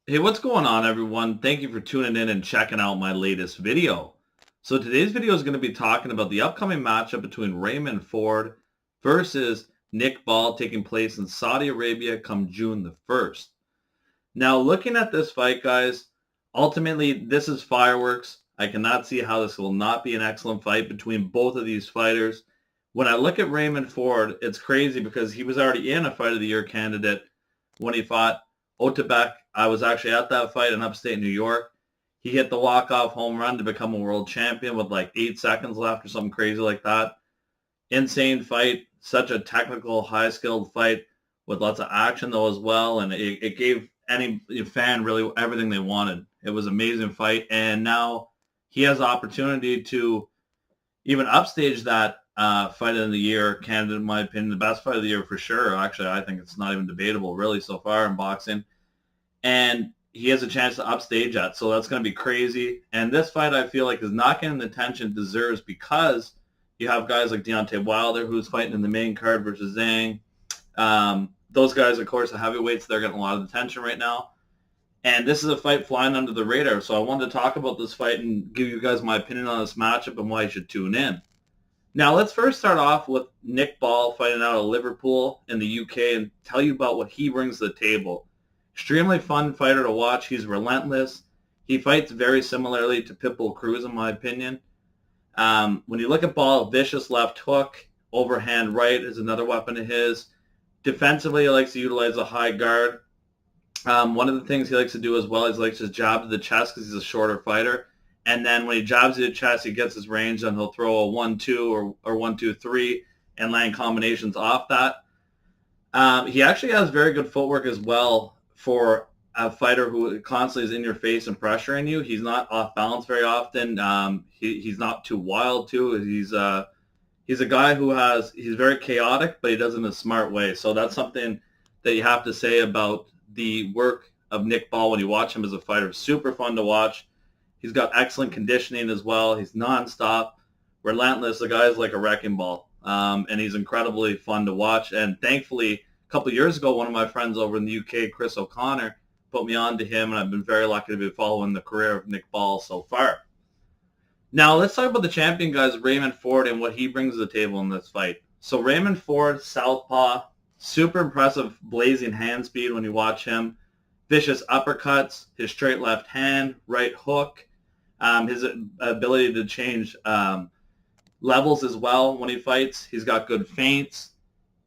Hey, what's going on, everyone? Thank you for tuning in and checking out my latest video. So today's video is going to be talking about the upcoming matchup between Raymond Ford versus Nick Ball taking place in Saudi Arabia come June the 1st. Now, looking at this fight, guys, ultimately, this is fireworks. I cannot see how this will not be an excellent fight between both of these fighters. When I look at Raymond Ford, it's crazy because he was already in a Fight of the Year candidate when he fought Otabek. I was actually at that fight in upstate New York. He hit the walk-off home run to become a world champion with like 8 seconds left or something crazy like that. Insane fight, such a technical, high-skilled fight with lots of action though as well, and it gave any fan really everything they wanted. It was an amazing fight, and now he has the opportunity to even upstage that fight of the year candidate, in my opinion, the best fight of the year for sure. Actually, I think it's not even debatable really so far in boxing. And he has a chance to upstage that, so that's going to be crazy. And this fight, I feel like, is not getting the attention it deserves because you have guys like Deontay Wilder, who's fighting in the main card versus Zhang. Those guys, of course, the heavyweights, they're getting a lot of attention right now. And this is a fight flying under the radar. So I wanted to talk about this fight and give you guys my opinion on this matchup and why you should tune in. Now, let's first start off with Nick Ball fighting out of Liverpool in the UK and tell you about what he brings to the table. Extremely fun fighter to watch. He's relentless. He fights very similarly to Pitbull Cruz, in my opinion. When you look at Ball, vicious left hook, overhand right is another weapon of his. Defensively, he likes to utilize a high guard. One of the things he likes to do as well is he likes to jab to the chest because he's a shorter fighter. And then when he jabs you to the chest, he gets his range, and he'll throw a 1-2 or 1-2-3 and land combinations off that. He actually has very good footwork as well for a fighter who constantly is in your face and pressuring you. He's not off balance very often. He's not too wild too. He's a guy he's very chaotic, but he does it in a smart way. So that's something that you have to say about the work of Nick Ball when you watch him as a fighter. Super fun to watch. He's got excellent conditioning as well. He's nonstop, relentless. The guy's like a wrecking ball, and he's incredibly fun to watch. And thankfully, a couple of years ago, one of my friends over in the UK, Chris O'Connor, put me on to him, and I've been very lucky to be following the career of Nick Ball so far. Now, let's talk about the champion, guys, Raymond Ford, and what he brings to the table in this fight. So Raymond Ford, southpaw, super impressive blazing hand speed when you watch him. Vicious uppercuts, his straight left hand, right hook, his ability to change levels as well when he fights. He's got good feints.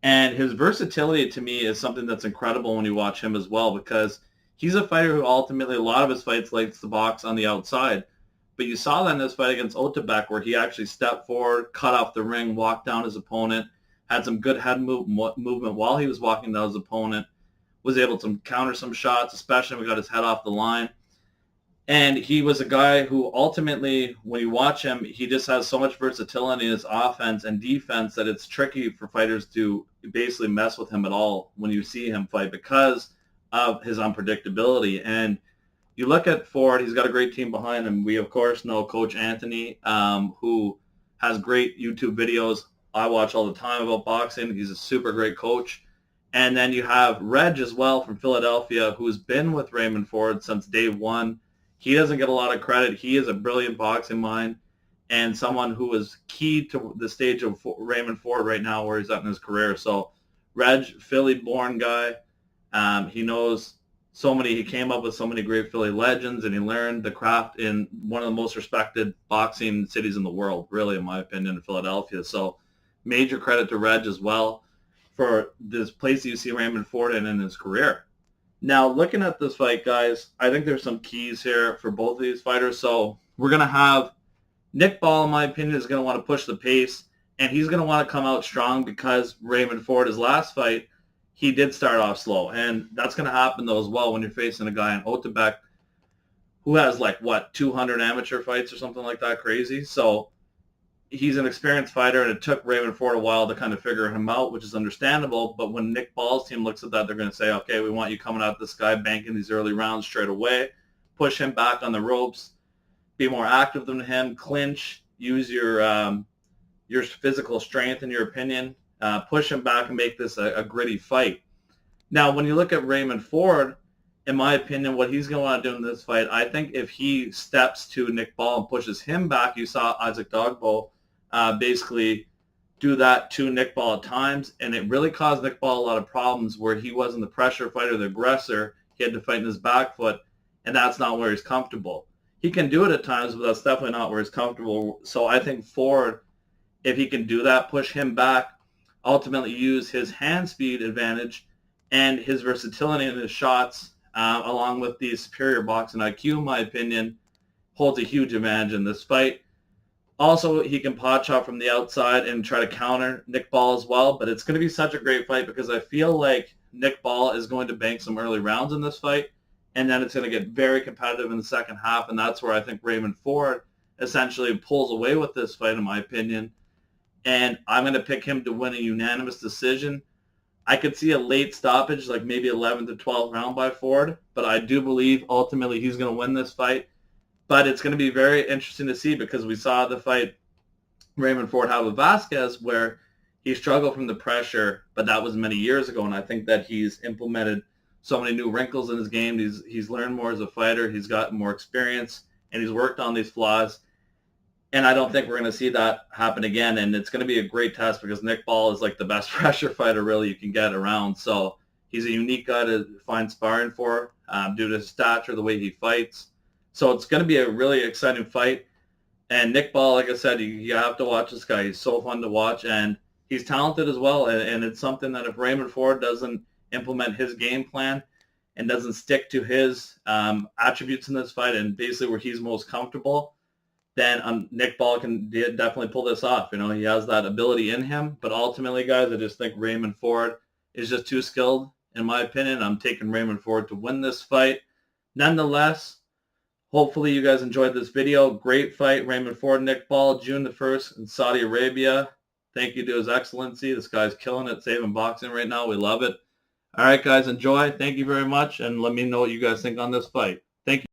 And his versatility to me is something that's incredible when you watch him as well because he's a fighter who ultimately, a lot of his fights likes to box on the outside. But you saw that in this fight against Otabek where he actually stepped forward, cut off the ring, walked down his opponent, had some good head movement while he was walking down his opponent, was able to counter some shots, especially when he got his head off the line. And he was a guy who ultimately, when you watch him, he just has so much versatility in his offense and defense that it's tricky for fighters to basically mess with him at all when you see him fight because of his unpredictability. And you look at Ford, he's got a great team behind him. We, of course, know Coach Anthony, who has great YouTube videos I watch all the time about boxing. He's a super great coach. And then you have Reg as well from Philadelphia, who's been with Raymond Ford since day one. He doesn't get a lot of credit. He is a brilliant boxing mind and someone who is key to the stage of Raymond Ford right now where he's at in his career. So Reg, Philly-born guy. He knows he came up with so many great Philly legends, and he learned the craft in one of the most respected boxing cities in the world, really, in my opinion, in Philadelphia. So major credit to Reg as well for this place that you see Raymond Ford in his career. Now, looking at this fight, guys, I think there's some keys here for both of these fighters. So we're going to have Nick Ball, in my opinion, is going to want to push the pace, and he's going to want to come out strong because Raymond Ford, his last fight, he did start off slow. And that's going to happen, though, as well when you're facing a guy in Otabek who has, 200 amateur fights or something like that crazy. So he's an experienced fighter, and it took Raymond Ford a while to kind of figure him out, which is understandable. But when Nick Ball's team looks at that, they're going to say, okay, we want you coming at this guy, banking these early rounds straight away, push him back on the ropes, be more active than him, clinch, use your physical strength, in your opinion, push him back and make this a gritty fight. Now, when you look at Raymond Ford, in my opinion, what he's going to want to do in this fight, I think if he steps to Nick Ball and pushes him back, you saw Isaac Dogbo basically do that to Nick Ball at times, and it really caused Nick Ball a lot of problems where he wasn't the pressure fighter, the aggressor. He had to fight in his back foot, and that's not where he's comfortable. He can do it at times, but that's definitely not where he's comfortable. So I think Ford, if he can do that, push him back, ultimately use his hand speed advantage and his versatility in his shots, along with the superior boxing IQ, in my opinion, holds a huge advantage in this fight. Also, he can pot shot from the outside and try to counter Nick Ball as well, but it's going to be such a great fight because I feel like Nick Ball is going to bank some early rounds in this fight, and then it's going to get very competitive in the second half, and that's where I think Raymond Ford essentially pulls away with this fight, in my opinion, and I'm going to pick him to win a unanimous decision. I could see a late stoppage, like maybe 11th to 12th round by Ford, but I do believe ultimately he's going to win this fight. But it's going to be very interesting to see because we saw the fight Raymond Ford have with Vasquez where he struggled from the pressure, but that was many years ago, and I think that he's implemented so many new wrinkles in his game. He's learned more as a fighter. He's gotten more experience, and he's worked on these flaws. And I don't think we're going to see that happen again, and it's going to be a great test because Nick Ball is like the best pressure fighter really you can get around. So he's a unique guy to find sparring for due to his stature, the way he fights. So it's going to be a really exciting fight. And Nick Ball, like I said, you have to watch this guy. He's so fun to watch, and he's talented as well. And it's something that if Raymond Ford doesn't implement his game plan and doesn't stick to his attributes in this fight and basically where he's most comfortable, then Nick Ball can definitely pull this off. You know, he has that ability in him. But ultimately, guys, I just think Raymond Ford is just too skilled, in my opinion. I'm taking Raymond Ford to win this fight. Nonetheless, hopefully you guys enjoyed this video. Great fight, Raymond Ford, Nick Ball, June the 1st in Saudi Arabia. Thank you to His Excellency. This guy's killing it, saving boxing right now. We love it. All right, guys, enjoy. Thank you very much, and let me know what you guys think on this fight. Thank you.